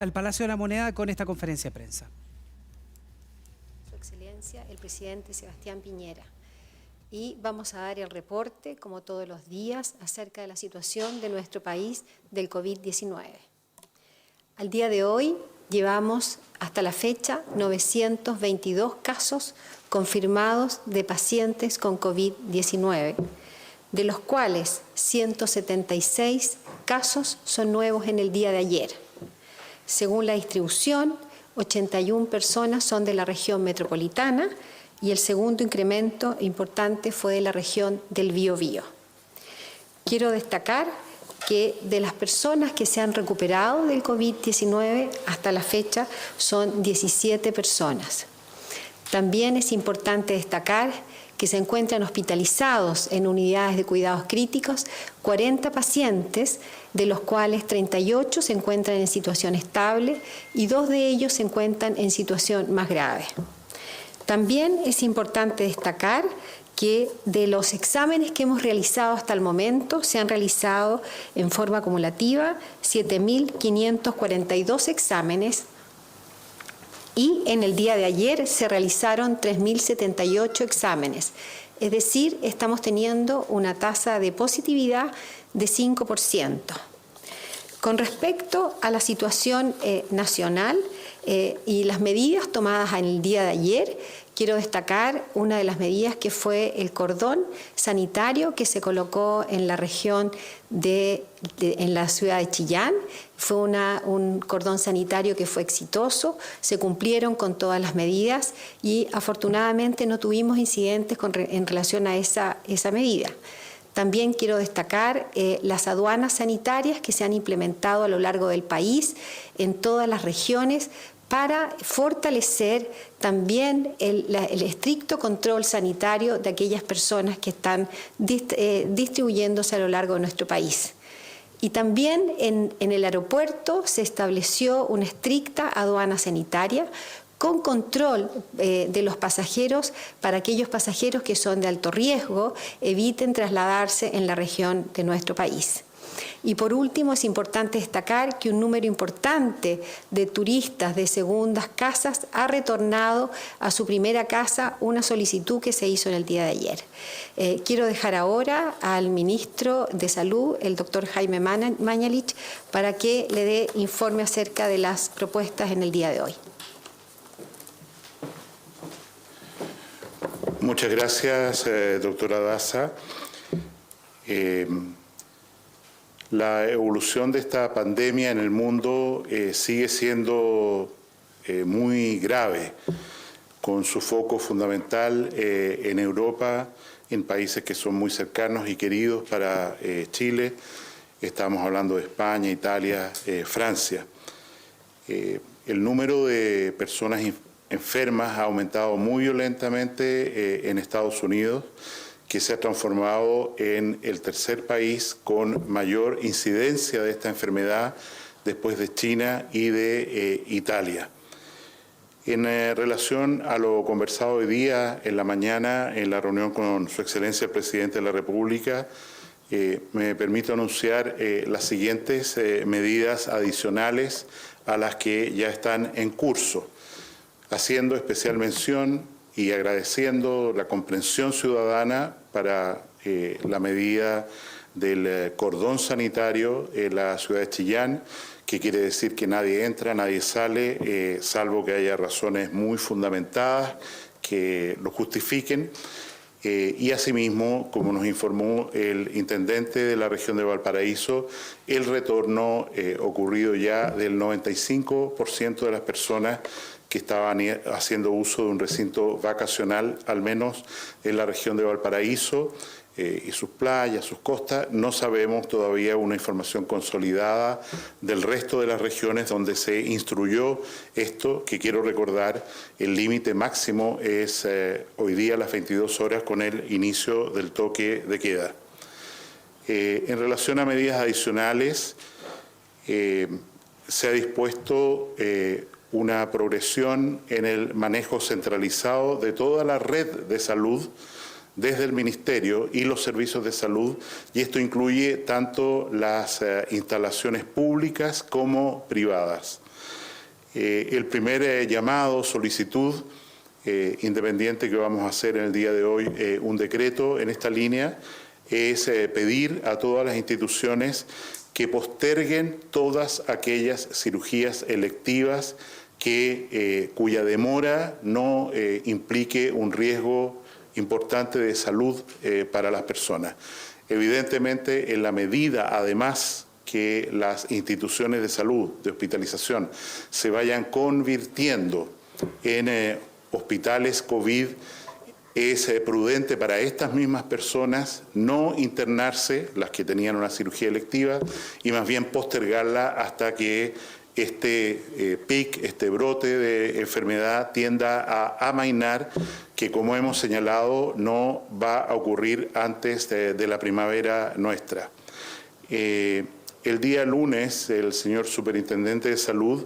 al Palacio de la Moneda con esta conferencia de prensa. Su Excelencia, el presidente Sebastián Piñera. Y vamos a dar el reporte, como todos los días, acerca de la situación de nuestro país del COVID-19. Al día de hoy llevamos hasta la fecha 922 casos confirmados de pacientes con COVID-19, de los cuales 176 casos son nuevos en el día de ayer. Según la distribución, 81 personas son de la región metropolitana y el segundo incremento importante fue de la región del Biobío. Quiero destacar que de las personas que se han recuperado del COVID-19 hasta la fecha son 17 personas. También es importante destacar que se encuentran hospitalizados en unidades de cuidados críticos 40 pacientes, de los cuales 38 se encuentran en situación estable y 2 de ellos se encuentran en situación más grave. También es importante destacar que de los exámenes que hemos realizado hasta el momento, se han realizado en forma acumulativa 7.542 exámenes, y en el día de ayer se realizaron 3.078 exámenes. Es decir, estamos teniendo una tasa de positividad de 5%. Con respecto a la situación nacional y las medidas tomadas en el día de ayer, quiero destacar una de las medidas que fue el cordón sanitario que se colocó en la región en la ciudad de Chillán. Fue un cordón sanitario que fue exitoso, se cumplieron con todas las medidas y afortunadamente no tuvimos incidentes en relación a esa medida. También quiero destacar las aduanas sanitarias que se han implementado a lo largo del país, en todas las regiones, para fortalecer también el estricto control sanitario de aquellas personas que están distribuyéndose a lo largo de nuestro país. Y también en el aeropuerto se estableció una estricta aduana sanitaria con control de los pasajeros para aquellos pasajeros que son de alto riesgo, eviten trasladarse en la región de nuestro país. Y por último, es importante destacar que un número importante de turistas de segundas casas ha retornado a su primera casa, una solicitud que se hizo en el día de ayer. Quiero dejar ahora al ministro de Salud, el doctor Jaime Mañalich, para que le dé informe acerca de las propuestas en el día de hoy. Muchas gracias, doctora Daza. La evolución de esta pandemia en el mundo sigue siendo muy grave, con su foco fundamental en Europa, en países que son muy cercanos y queridos para Chile. Estamos hablando de España, Italia, Francia. El número de personas enfermas ha aumentado muy violentamente en Estados Unidos, que se ha transformado en el tercer país con mayor incidencia de esta enfermedad después de China y de Italia. En relación a lo conversado hoy día en la mañana en la reunión con Su Excelencia el Presidente de la República, me permito anunciar las siguientes medidas adicionales a las que ya están en curso, haciendo especial mención y agradeciendo la comprensión ciudadana para la medida del cordón sanitario en la ciudad de Chillán, que quiere decir que nadie entra, nadie sale, salvo que haya razones muy fundamentadas que lo justifiquen. Y asimismo, como nos informó el intendente de la región de Valparaíso, el retorno ocurrido ya del 95% de las personas que estaban haciendo uso de un recinto vacacional, al menos en la región de Valparaíso y sus playas, sus costas. No sabemos todavía una información consolidada del resto de las regiones donde se instruyó esto, que quiero recordar, el límite máximo es hoy día a las 22 horas con el inicio del toque de queda. En relación a medidas adicionales, se ha dispuesto una progresión en el manejo centralizado de toda la red de salud desde el Ministerio y los servicios de salud, y esto incluye tanto las instalaciones públicas como privadas. El primer llamado, solicitud independiente que vamos a hacer en el día de hoy, un decreto en esta línea, es pedir a todas las instituciones que posterguen todas aquellas cirugías electivas cuya demora no implique un riesgo importante de salud para las personas. Evidentemente, en la medida, además, que las instituciones de salud, de hospitalización, se vayan convirtiendo en hospitales COVID, es prudente para estas mismas personas no internarse, las que tenían una cirugía electiva, y más bien postergarla hasta que este pic, este brote de enfermedad tienda a amainar, que como hemos señalado no va a ocurrir antes de la primavera nuestra. El día lunes el señor Superintendente de Salud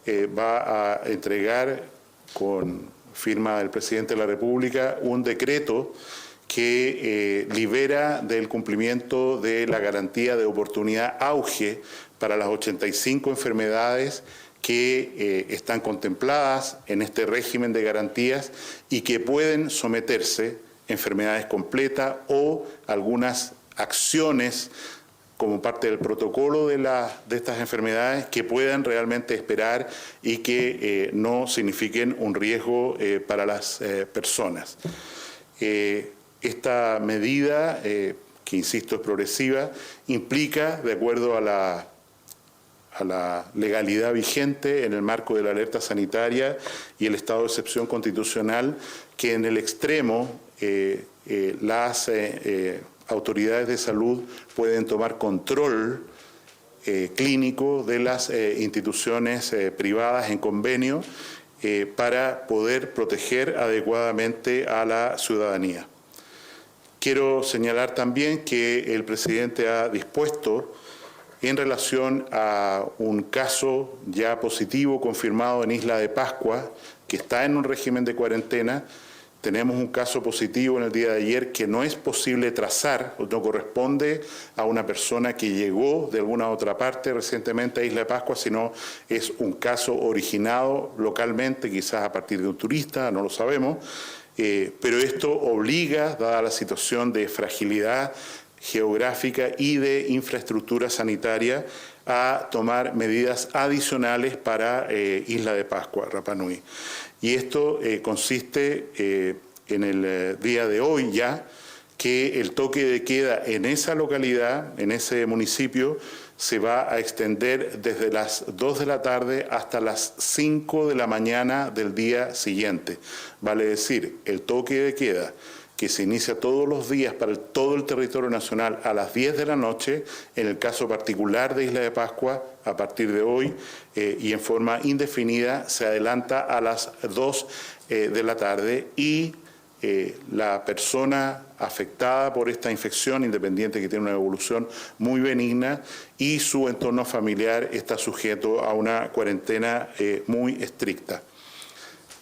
va a entregar con firma del Presidente de la República un decreto que libera del cumplimiento de la garantía de oportunidad auge para las 85 enfermedades que están contempladas en este régimen de garantías y que pueden someterse enfermedades completas o algunas acciones como parte del protocolo de estas enfermedades que puedan realmente esperar y que no signifiquen un riesgo para las personas. Esta medida, que insisto es progresiva, implica, de acuerdo a la legalidad vigente en el marco de la alerta sanitaria y el estado de excepción constitucional, que en el extremo las autoridades de salud pueden tomar control clínico de las instituciones privadas en convenio para poder proteger adecuadamente a la ciudadanía. Quiero señalar también que el presidente ha dispuesto en relación a un caso ya positivo confirmado en Isla de Pascua, que está en un régimen de cuarentena. Tenemos un caso positivo en el día de ayer que no es posible trazar, o no corresponde a una persona que llegó de alguna otra parte recientemente a Isla de Pascua, sino es un caso originado localmente, quizás a partir de un turista, no lo sabemos, pero esto obliga, dada la situación de fragilidad geográfica y de infraestructura sanitaria, a tomar medidas adicionales para Isla de Pascua, Rapa Nui. Y esto consiste en el día de hoy ya que el toque de queda en esa localidad, en ese municipio, se va a extender desde las 2 de la tarde hasta las 5 de la mañana del día siguiente. Vale decir, el toque de queda que se inicia todos los días para todo el territorio nacional a las 10 de la noche, en el caso particular de Isla de Pascua, a partir de hoy y en forma indefinida, se adelanta a las 2 de la tarde y la persona afectada por esta infección, independiente que tiene una evolución muy benigna, y su entorno familiar está sujeto a una cuarentena muy estricta.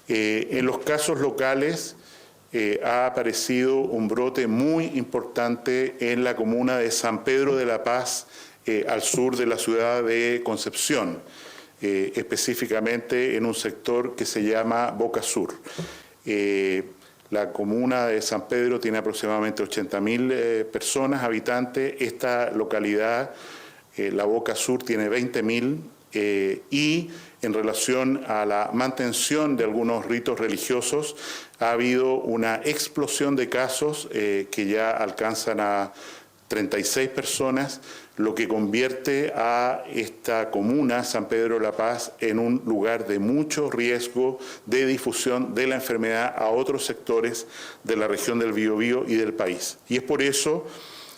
En los casos locales, ha aparecido un brote muy importante en la comuna de San Pedro de la Paz, al sur de la ciudad de Concepción, específicamente en un sector que se llama Boca Sur. La comuna de San Pedro tiene aproximadamente 80.000 personas, habitantes. Esta localidad, la Boca Sur, tiene 20.000 y en relación a la mantención de algunos ritos religiosos, ha habido una explosión de casos que ya alcanzan a 36 personas, lo que convierte a esta comuna, San Pedro de la Paz, en un lugar de mucho riesgo de difusión de la enfermedad a otros sectores de la región del Biobío y del país. Y es por eso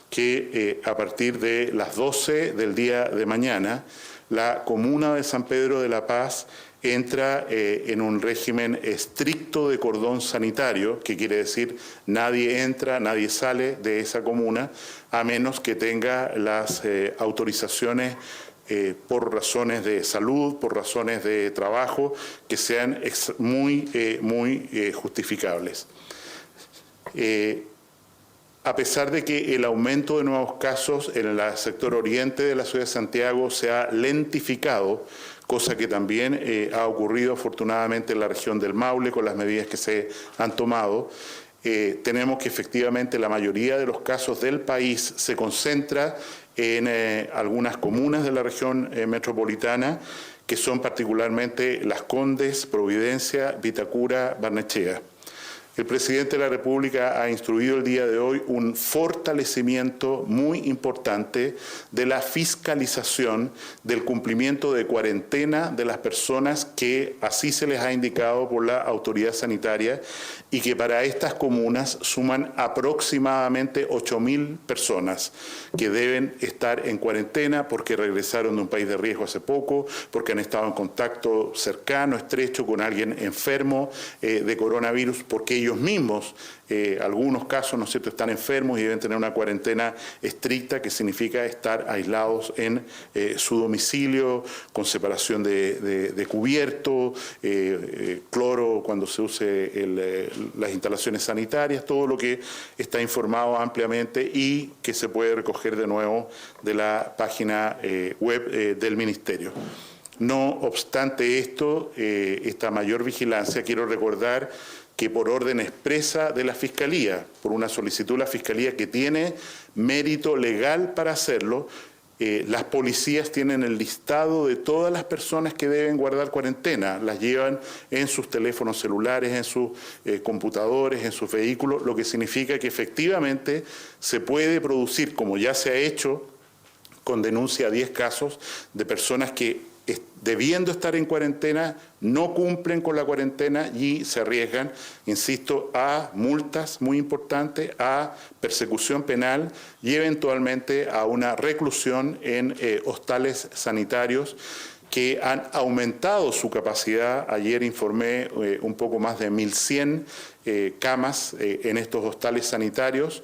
que a partir de las 12 del día de mañana, la comuna de San Pedro de la Paz entra en un régimen estricto de cordón sanitario, que quiere decir nadie entra, nadie sale de esa comuna, a menos que tenga las autorizaciones por razones de salud, por razones de trabajo, que sean muy justificables. A pesar de que el aumento de nuevos casos en el sector oriente de la ciudad de Santiago se ha lentificado cosa que también ha ocurrido afortunadamente en la región del Maule con las medidas que se han tomado. Tenemos que efectivamente la mayoría de los casos del país se concentra en algunas comunas de la región metropolitana, que son particularmente Las Condes, Providencia, Vitacura, Barnechea. El presidente de la República ha instruido el día de hoy un fortalecimiento muy importante de la fiscalización del cumplimiento de cuarentena de las personas que así se les ha indicado por la autoridad sanitaria y que para estas comunas suman aproximadamente 8.000 personas que deben estar en cuarentena porque regresaron de un país de riesgo hace poco, porque han estado en contacto cercano, estrecho con alguien enfermo de coronavirus, porque ellos mismos, algunos casos, ¿no es cierto?, están enfermos y deben tener una cuarentena estricta, que significa estar aislados en su domicilio, con separación de cubierto, cloro cuando se use las instalaciones sanitarias, todo lo que está informado ampliamente y que se puede recoger de nuevo de la página web del Ministerio. No obstante esto, esta mayor vigilancia, quiero recordar que por orden expresa de la Fiscalía, por una solicitud de la Fiscalía que tiene mérito legal para hacerlo, las policías tienen el listado de todas las personas que deben guardar cuarentena, las llevan en sus teléfonos celulares, en sus computadores, en sus vehículos, lo que significa que efectivamente se puede producir, como ya se ha hecho con denuncia a 10 casos de personas que debiendo estar en cuarentena, no cumplen con la cuarentena y se arriesgan, insisto, a multas muy importantes, a persecución penal y eventualmente a una reclusión en hostales sanitarios que han aumentado su capacidad. Ayer informé un poco más de 1.100 camas en estos hostales sanitarios.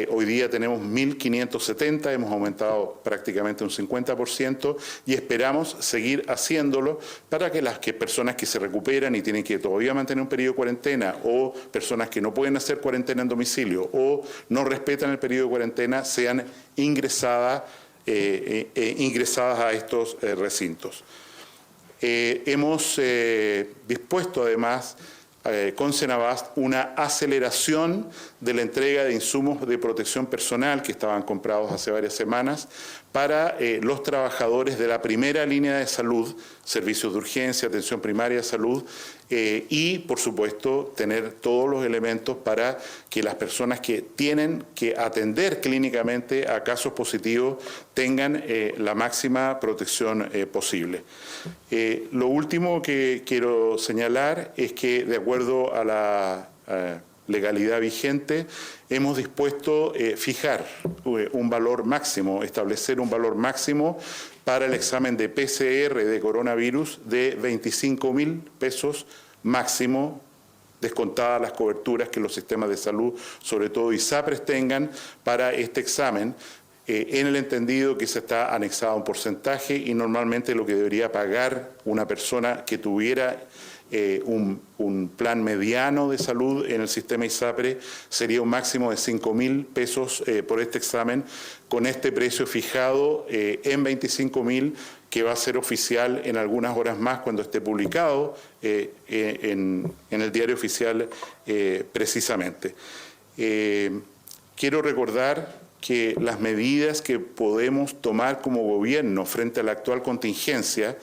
Hoy día tenemos 1.570, hemos aumentado prácticamente un 50% y esperamos seguir haciéndolo para que las personas que se recuperan y tienen que todavía mantener un periodo de cuarentena o personas que no pueden hacer cuarentena en domicilio o no respetan el periodo de cuarentena sean ingresadas a estos recintos. Hemos dispuesto además con Senabast una aceleración de la entrega de insumos de protección personal que estaban comprados hace varias semanas para los trabajadores de la primera línea de salud, servicios de urgencia, atención primaria de salud, y, por supuesto, tener todos los elementos para que las personas que tienen que atender clínicamente a casos positivos tengan la máxima protección posible. Lo último que quiero señalar es que, de acuerdo a la legalidad vigente, hemos dispuesto fijar un valor máximo, establecer un valor máximo para el examen de PCR de coronavirus de 25.000 pesos máximo, descontadas las coberturas que los sistemas de salud, sobre todo ISAPRES, tengan para este examen, en el entendido que se está anexado un porcentaje y normalmente lo que debería pagar una persona que tuviera un plan mediano de salud en el sistema ISAPRE sería un máximo de 5.000 pesos por este examen, con este precio fijado en 25.000, que va a ser oficial en algunas horas más cuando esté publicado en el diario oficial precisamente. Quiero recordar que las medidas que podemos tomar como gobierno frente a la actual contingencia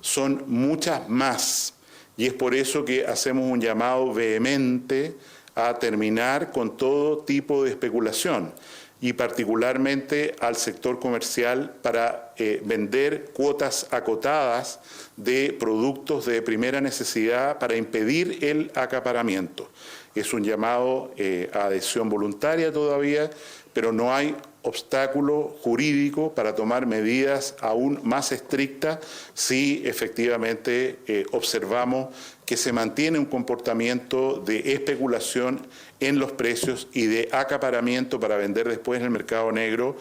son muchas más. Y es por eso que hacemos un llamado vehemente a terminar con todo tipo de especulación y particularmente al sector comercial para vender cuotas acotadas de productos de primera necesidad para impedir el acaparamiento. Es un llamado a adhesión voluntaria todavía, pero no hay obstáculo jurídico para tomar medidas aún más estrictas si efectivamente observamos que se mantiene un comportamiento de especulación en los precios y de acaparamiento para vender después en el mercado negro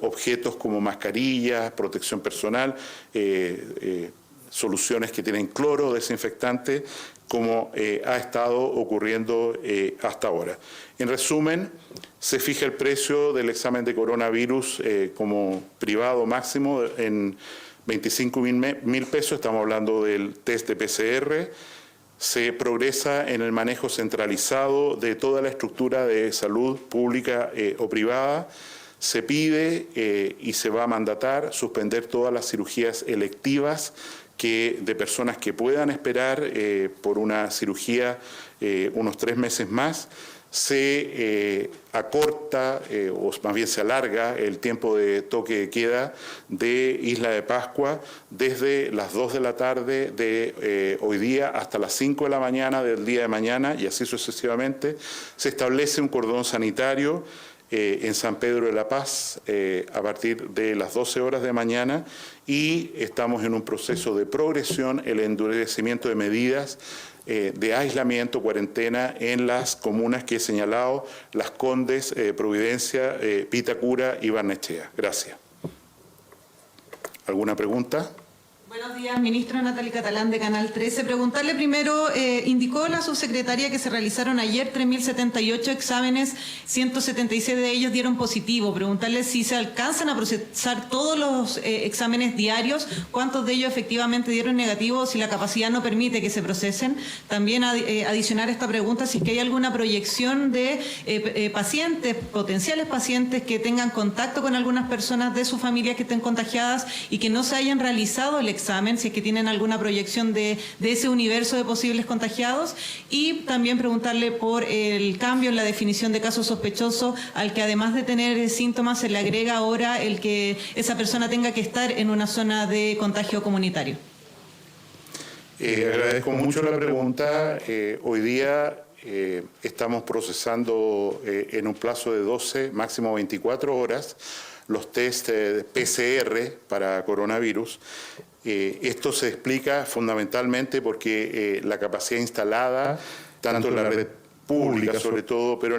objetos como mascarillas, protección personal, soluciones que tienen cloro, desinfectante, como ha estado ocurriendo hasta ahora. En resumen, se fija el precio del examen de coronavirus como privado máximo en 25.000 pesos, estamos hablando del test de PCR. Se progresa en el manejo centralizado de toda la estructura de salud pública o privada. Se pide y se va a mandatar suspender todas las cirugías electivas de personas que puedan esperar por una cirugía unos 3 meses más. Se acorta o más bien se alarga el tiempo de toque de queda de Isla de Pascua desde las 2 de la tarde de hoy día hasta las 5 de la mañana del día de mañana y así sucesivamente. Se establece un cordón sanitario en San Pedro de la Paz a partir de las 12 horas de mañana y estamos en un proceso de progresión, el endurecimiento de medidas de aislamiento, cuarentena en las comunas que he señalado, Las Condes, Providencia, Vitacura y Barnechea. Gracias. ¿Alguna pregunta? Buenos días, ministra Natalie Catalán de Canal 13. Preguntarle primero, indicó la subsecretaria que se realizaron ayer 3.078 exámenes, 176 de ellos dieron positivo. Preguntarle si se alcanzan a procesar todos los exámenes diarios, cuántos de ellos efectivamente dieron negativo, si la capacidad no permite que se procesen. También adicionar esta pregunta si es que hay alguna proyección de pacientes, potenciales pacientes que tengan contacto con algunas personas de sus familias que estén contagiadas y que no se hayan realizado el examen, si es que tienen alguna proyección de ese universo de posibles contagiados, y también preguntarle por el cambio en la definición de caso sospechoso, al que además de tener síntomas se le agrega ahora el que esa persona tenga que estar en una zona de contagio comunitario. Agradezco mucho la pregunta. Hoy día estamos procesando en un plazo de 12, máximo 24 horas, los test PCR para coronavirus. Esto se explica fundamentalmente porque la capacidad instalada, tanto en la red pública sobre todo, pero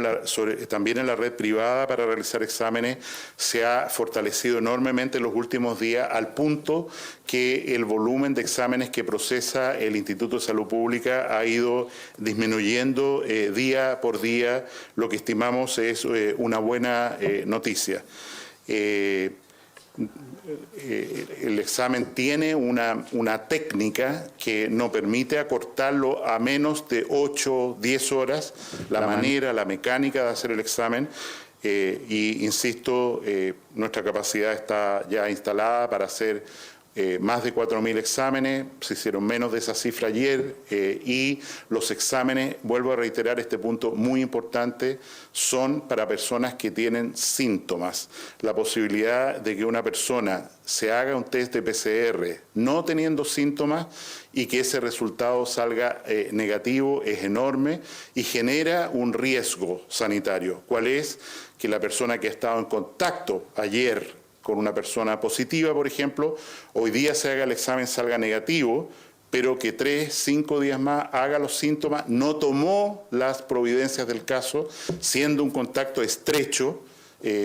también en la red privada para realizar exámenes, se ha fortalecido enormemente en los últimos días, al punto que el volumen de exámenes que procesa el Instituto de Salud Pública ha ido disminuyendo día por día, lo que estimamos es una buena noticia. El examen tiene una técnica que nos permite acortarlo a menos de 8, 10 horas, la mecánica de hacer el examen, y insisto, nuestra capacidad está ya instalada para hacer más de 4.000 exámenes, se hicieron menos de esa cifra ayer, y los exámenes, vuelvo a reiterar este punto muy importante, son para personas que tienen síntomas. La posibilidad de que una persona se haga un test de PCR no teniendo síntomas y que ese resultado salga negativo es enorme y genera un riesgo sanitario. ¿Cuál es? Que la persona que ha estado en contacto ayer con una persona positiva, por ejemplo, hoy día se haga el examen, salga negativo, pero que 3, 5 días más haga los síntomas, no tomó las providencias del caso, siendo un contacto estrecho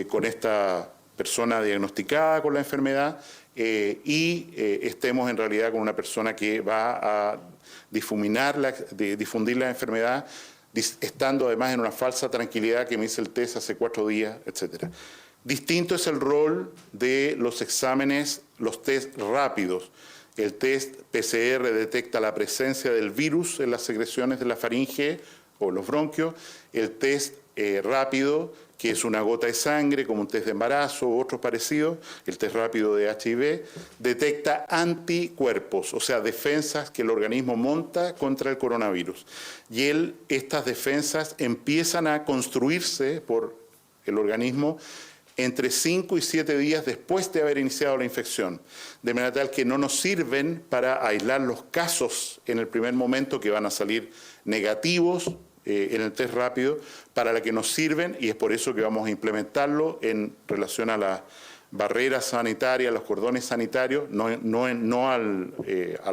con esta persona diagnosticada con la enfermedad y estemos en realidad con una persona que va a difundir la enfermedad, estando además en una falsa tranquilidad que me hice el test hace 4 días, etcétera. Distinto es el rol de los exámenes, los test rápidos. El test PCR detecta la presencia del virus en las secreciones de la faringe o los bronquios. El test rápido, que es una gota de sangre, como un test de embarazo u otros parecidos, el test rápido de HIV, detecta anticuerpos, o sea, defensas que el organismo monta contra el coronavirus. Y estas defensas empiezan a construirse por el organismo entre 5 y 7 días después de haber iniciado la infección, de manera tal que no nos sirven para aislar los casos en el primer momento que van a salir negativos en el test rápido, para la que nos sirven, y es por eso que vamos a implementarlo en relación a las barreras sanitarias, los cordones sanitarios, no al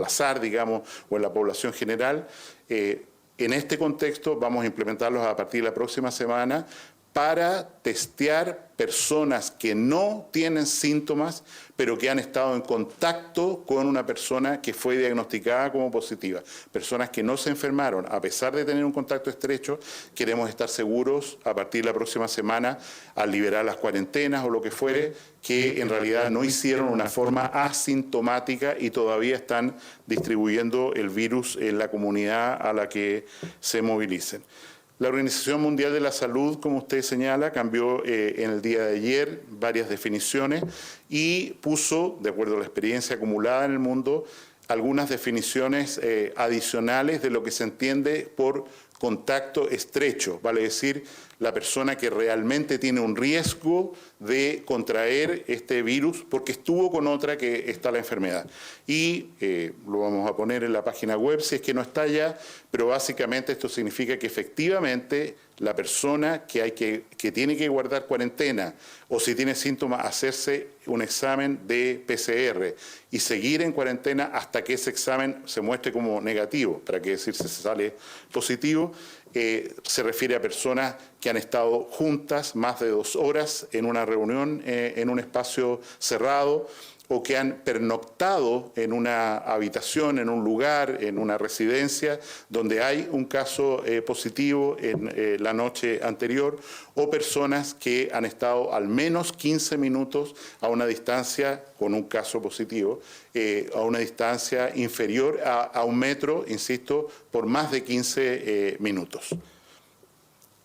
azar, digamos, o en la población general. En este contexto vamos a implementarlos a partir de la próxima semana, para testear personas que no tienen síntomas, pero que han estado en contacto con una persona que fue diagnosticada como positiva. Personas que no se enfermaron, a pesar de tener un contacto estrecho, queremos estar seguros a partir de la próxima semana, al liberar las cuarentenas o lo que fuere, que en realidad no hicieron una forma asintomática y todavía están distribuyendo el virus en la comunidad a la que se movilicen. La Organización Mundial de la Salud, como usted señala, cambió en el día de ayer varias definiciones y puso, de acuerdo a la experiencia acumulada en el mundo, algunas definiciones adicionales de lo que se entiende por contacto estrecho, vale decir, la persona que realmente tiene un riesgo de contraer este virus porque estuvo con otra que está la enfermedad. Y lo vamos a poner en la página web si es que no está ya, pero básicamente esto significa que efectivamente la persona que tiene que guardar cuarentena o si tiene síntomas hacerse un examen de PCR y seguir en cuarentena hasta que ese examen se muestre como negativo, para que decir si se sale positivo, se refiere a personas que han estado juntas más de 2 horas en una reunión en un espacio cerrado o que han pernoctado en una habitación, en un lugar, en una residencia donde hay un caso positivo en la noche anterior, o personas que han estado al menos 15 minutos a una distancia con un caso positivo, a una distancia inferior a 1 metro, insisto, por más de 15 minutos.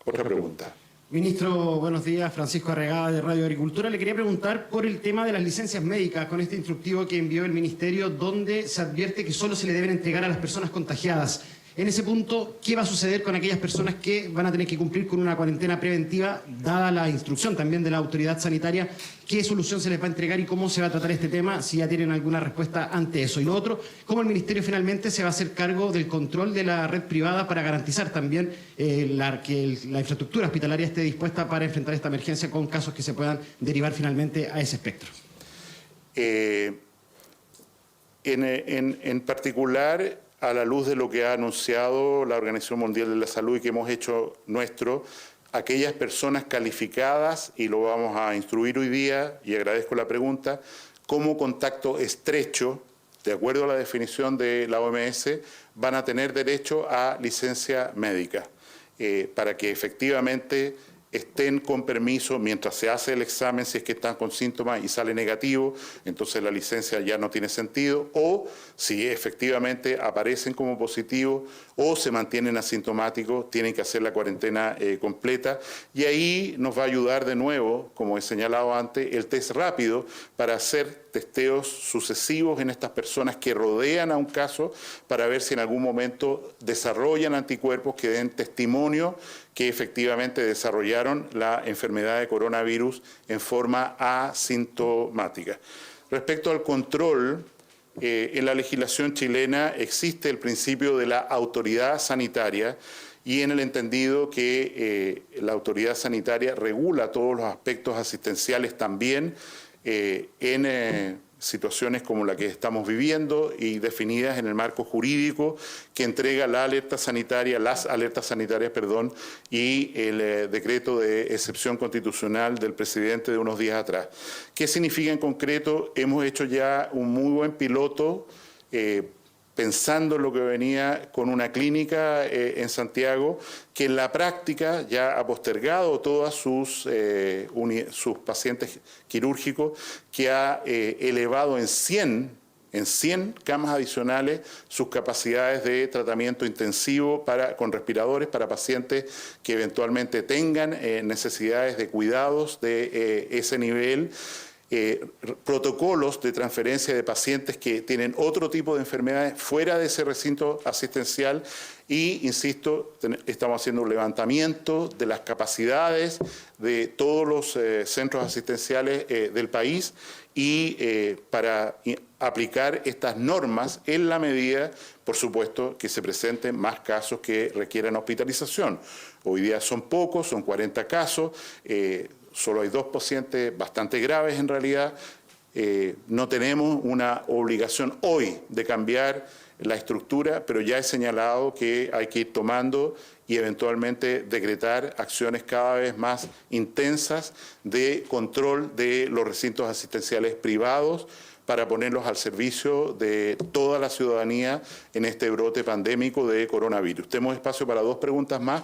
Otra pregunta. Ministro, buenos días. Francisco Arregada, de Radio Agricultura. Le quería preguntar por el tema de las licencias médicas, con este instructivo que envió el Ministerio, donde se advierte que solo se le deben entregar a las personas contagiadas. En ese punto, ¿qué va a suceder con aquellas personas que van a tener que cumplir con una cuarentena preventiva, dada la instrucción también de la autoridad sanitaria? ¿Qué solución se les va a entregar y cómo se va a tratar este tema, si ya tienen alguna respuesta ante eso? Y lo otro, ¿cómo el Ministerio finalmente se va a hacer cargo del control de la red privada para garantizar también que la infraestructura hospitalaria esté dispuesta para enfrentar esta emergencia con casos que se puedan derivar finalmente a ese espectro? En particular, a la luz de lo que ha anunciado la Organización Mundial de la Salud y que hemos hecho nuestro, aquellas personas calificadas, y lo vamos a instruir hoy día, y agradezco la pregunta, como contacto estrecho, de acuerdo a la definición de la OMS, van a tener derecho a licencia médica, para que efectivamente estén con permiso mientras se hace el examen, si es que están con síntomas y sale negativo, entonces la licencia ya no tiene sentido, o si efectivamente aparecen como positivos o se mantienen asintomáticos, tienen que hacer la cuarentena completa, y ahí nos va a ayudar de nuevo, como he señalado antes, el test rápido para hacer testeos sucesivos en estas personas que rodean a un caso para ver si en algún momento desarrollan anticuerpos que den testimonio que efectivamente desarrollaron la enfermedad de coronavirus en forma asintomática. Respecto al control, en la legislación chilena existe el principio de la autoridad sanitaria y en el entendido que la autoridad sanitaria regula todos los aspectos asistenciales también en situaciones como la que estamos viviendo y definidas en el marco jurídico que entrega la alerta sanitaria, las alertas sanitarias, perdón, y el decreto de excepción constitucional del presidente de unos días atrás. ¿Qué significa en concreto? Hemos hecho ya un muy buen piloto pensando en lo que venía con una clínica en Santiago, que en la práctica ya ha postergado todas sus pacientes quirúrgicos, que ha elevado en 100 camas adicionales sus capacidades de tratamiento intensivo con respiradores para pacientes que eventualmente tengan necesidades de cuidados de ese nivel. Protocolos de transferencia de pacientes que tienen otro tipo de enfermedades fuera de ese recinto asistencial y, insisto, estamos haciendo un levantamiento de las capacidades de todos los centros asistenciales del país y para aplicar estas normas en la medida, por supuesto, que se presenten más casos que requieran hospitalización. Hoy día son pocos, son 40 casos, solo hay 2 pacientes bastante graves en realidad. No tenemos una obligación hoy de cambiar la estructura, pero ya he señalado que hay que ir tomando y eventualmente decretar acciones cada vez más intensas de control de los recintos asistenciales privados para ponerlos al servicio de toda la ciudadanía en este brote pandémico de coronavirus. Tenemos espacio para 2 preguntas más.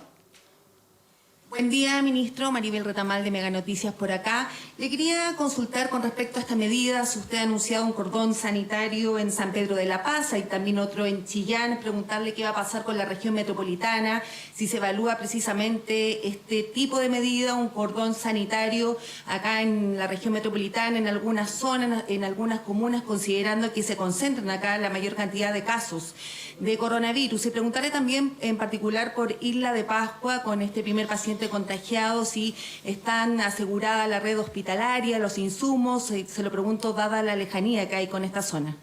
Buen día, ministro. Maribel Retamal de Mega Noticias por acá. Le quería consultar con respecto a esta medida. Usted ha anunciado un cordón sanitario en San Pedro de la Paz y también otro en Chillán. Preguntarle qué va a pasar con la región metropolitana, si se evalúa precisamente este tipo de medida, un cordón sanitario acá en la región metropolitana, en algunas zonas, en algunas comunas, considerando que se concentran acá la mayor cantidad de casos de coronavirus. Y preguntarle también en particular por Isla de Pascua, con este primer paciente contagiados, si están asegurada la red hospitalaria, los insumos, se lo pregunto dada la lejanía que hay con esta zona.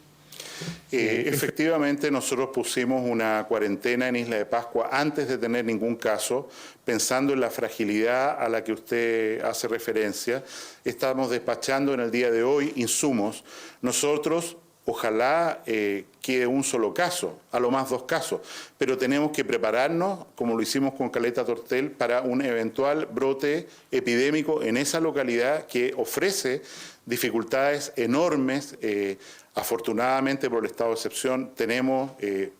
Efectivamente, nosotros pusimos una cuarentena en Isla de Pascua antes de tener ningún caso, pensando en la fragilidad a la que usted hace referencia. Estamos despachando en el día de hoy insumos. Nosotros, ojalá quede un solo caso, a lo más 2 casos, pero tenemos que prepararnos, como lo hicimos con Caleta Tortel, para un eventual brote epidémico en esa localidad que ofrece dificultades enormes. Afortunadamente, por el estado de excepción, tenemos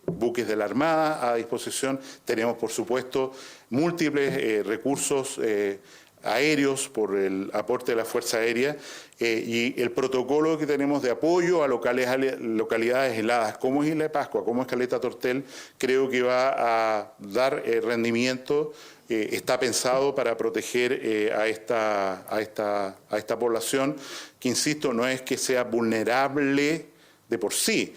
buques de la Armada a disposición, tenemos, por supuesto, múltiples recursos aéreos por el aporte de la Fuerza Aérea y el protocolo que tenemos de apoyo a localidades heladas, como es Isla de Pascua, como es Caleta Tortel, creo que va a dar rendimiento. Está pensado para proteger a esta población, que insisto, no es que sea vulnerable de por sí,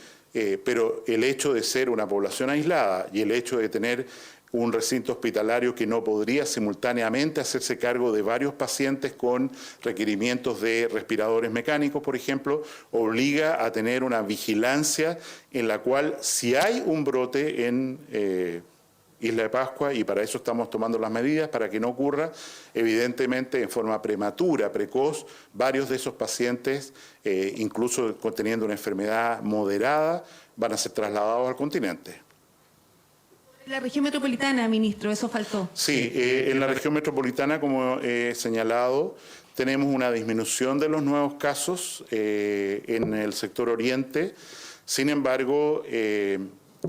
pero el hecho de ser una población aislada y el hecho de tener un recinto hospitalario que no podría simultáneamente hacerse cargo de varios pacientes con requerimientos de respiradores mecánicos, por ejemplo, obliga a tener una vigilancia en la cual, si hay un brote en Isla de Pascua, y para eso estamos tomando las medidas, para que no ocurra, evidentemente en forma prematura, precoz, varios de esos pacientes, incluso teniendo una enfermedad moderada, van a ser trasladados al continente. La región metropolitana, ministro, eso faltó. Sí, en la región metropolitana, como he señalado, tenemos una disminución de los nuevos casos en el sector oriente. Sin embargo,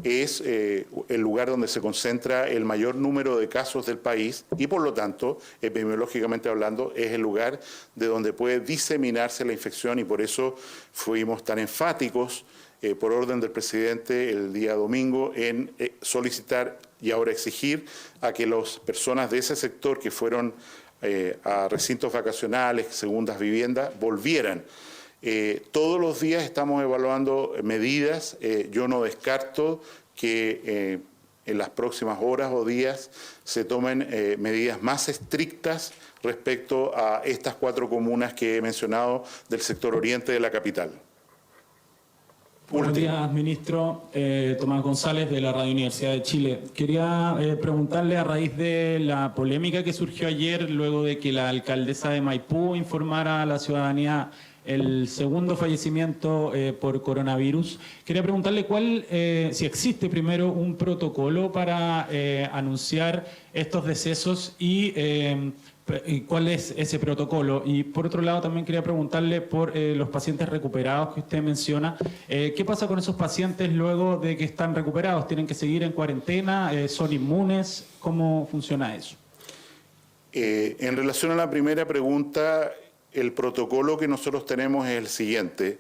es el lugar donde se concentra el mayor número de casos del país y, por lo tanto, epidemiológicamente hablando, es el lugar de donde puede diseminarse la infección, y por eso fuimos tan enfáticos por orden del presidente el día domingo en solicitar y ahora exigir a que las personas de ese sector que fueron a recintos vacacionales, segundas viviendas, volvieran. Todos los días estamos evaluando medidas. Yo no descarto que en las próximas horas o días se tomen medidas más estrictas respecto a estas 4 comunas que he mencionado del sector oriente de la capital. Buenos días, ministro. Tomás González, de la Radio Universidad de Chile. Quería preguntarle, a raíz de la polémica que surgió ayer, luego de que la alcaldesa de Maipú informara a la ciudadanía el segundo fallecimiento por coronavirus, quería preguntarle si existe primero un protocolo para anunciar estos decesos y cuál es ese protocolo. Y por otro lado también quería preguntarle por los pacientes recuperados que usted menciona. ¿Qué pasa con esos pacientes luego de que están recuperados? ¿Tienen que seguir en cuarentena? ¿Son inmunes? ¿Cómo funciona eso? En relación a la primera pregunta, el protocolo que nosotros tenemos es el siguiente.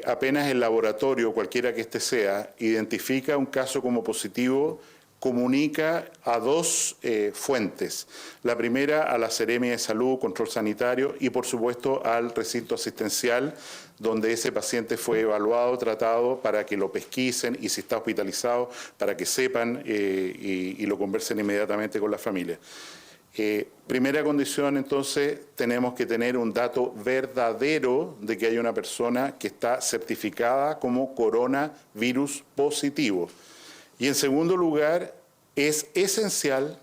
Apenas el laboratorio, cualquiera que este sea, identifica un caso como positivo, comunica a 2 fuentes. La primera a la Seremia de Salud, Control Sanitario, y por supuesto al recinto asistencial donde ese paciente fue evaluado, tratado, para que lo pesquisen, y si está hospitalizado, para que sepan y lo conversen inmediatamente con la familia. Primera condición, entonces, tenemos que tener un dato verdadero de que hay una persona que está certificada como coronavirus positivo. Y en segundo lugar, es esencial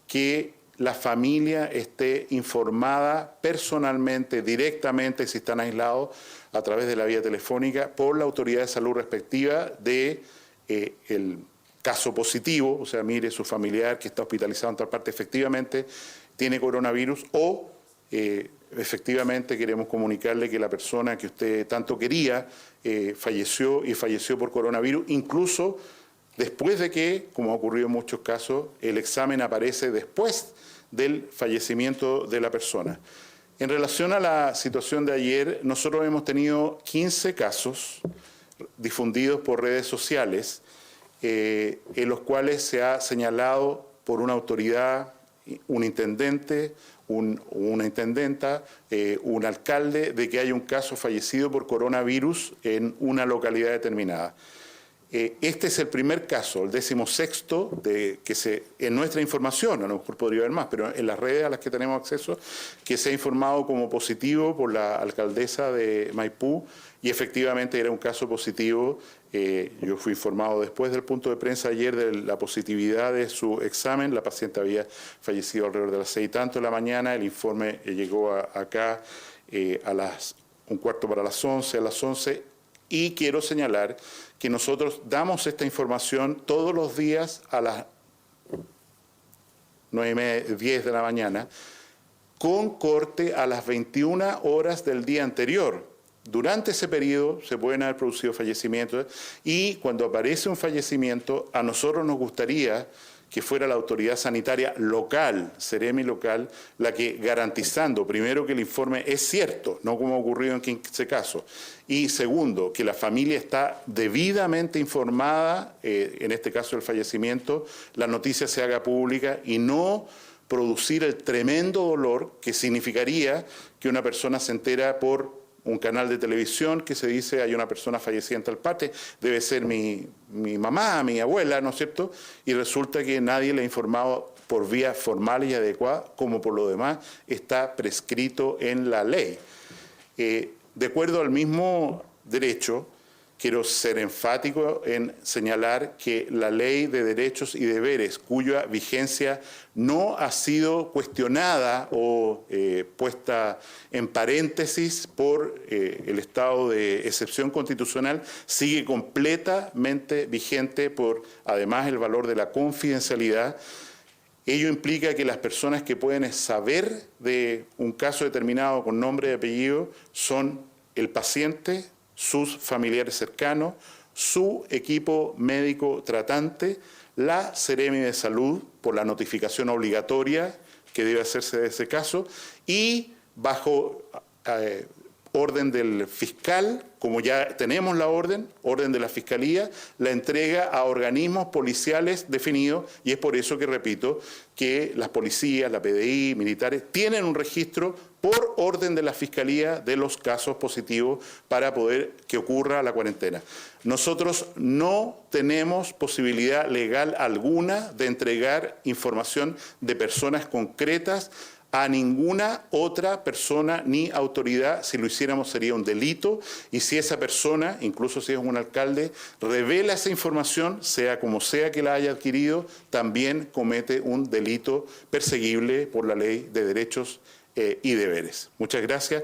que la familia esté informada personalmente, directamente, si están aislados, a través de la vía telefónica, por la autoridad de salud respectiva de el caso positivo, o sea, mire, su familiar que está hospitalizado en tal parte efectivamente tiene coronavirus, o efectivamente queremos comunicarle que la persona que usted tanto quería falleció, y falleció por coronavirus, incluso después de que, como ha ocurrido en muchos casos, el examen aparece después del fallecimiento de la persona. En relación a la situación de ayer, nosotros hemos tenido 15 casos difundidos por redes sociales, en los cuales se ha señalado por una autoridad, un intendente, una intendenta, un alcalde, de que hay un caso fallecido por coronavirus en una localidad determinada. Este es el primer caso, el 16º, en nuestra información, a lo mejor podría haber más, pero en las redes a las que tenemos acceso, que se ha informado como positivo por la alcaldesa de Maipú, y efectivamente era un caso positivo. Yo fui informado después del punto de prensa ayer de la positividad de su examen. La paciente había fallecido alrededor de las 6 y tanto de la mañana. El informe llegó acá a las 11:15, a las 11. Y quiero señalar que nosotros damos esta información todos los días a las 9:30, 10 de la mañana, con corte a las 21 horas del día anterior. Durante ese periodo se pueden haber producido fallecimientos, y cuando aparece un fallecimiento, a nosotros nos gustaría que fuera la autoridad sanitaria local, Seremi local, la que, garantizando primero que el informe es cierto, no como ha ocurrido en 15 casos, y segundo, que la familia está debidamente informada, en este caso del fallecimiento, la noticia se haga pública y no producir el tremendo dolor que significaría que una persona se entera por un canal de televisión que se dice hay una persona fallecida en tal parte, debe ser mi mamá, mi abuela, ¿no es cierto? Y resulta que nadie le ha informado por vías formales y adecuadas, como por lo demás está prescrito en la ley. De acuerdo al mismo derecho, quiero ser enfático en señalar que la Ley de Derechos y Deberes, cuya vigencia no ha sido cuestionada o puesta en paréntesis por el estado de excepción constitucional, sigue completamente vigente por, además, el valor de la confidencialidad. Ello implica que las personas que pueden saber de un caso determinado con nombre y apellido son el paciente, sus familiares cercanos, su equipo médico tratante, la Seremi de Salud por la notificación obligatoria que debe hacerse de ese caso, y bajo orden del fiscal, como ya tenemos la orden de la Fiscalía, la entrega a organismos policiales definidos, y es por eso que repito que las policías, la PDI, militares, tienen un registro por orden de la Fiscalía de los casos positivos para poder que ocurra la cuarentena. Nosotros no tenemos posibilidad legal alguna de entregar información de personas concretas a ninguna otra persona ni autoridad. Si lo hiciéramos sería un delito, y si esa persona, incluso si es un alcalde, revela esa información, sea como sea que la haya adquirido, también comete un delito perseguible por la Ley de Derechos y Deberes. Muchas gracias.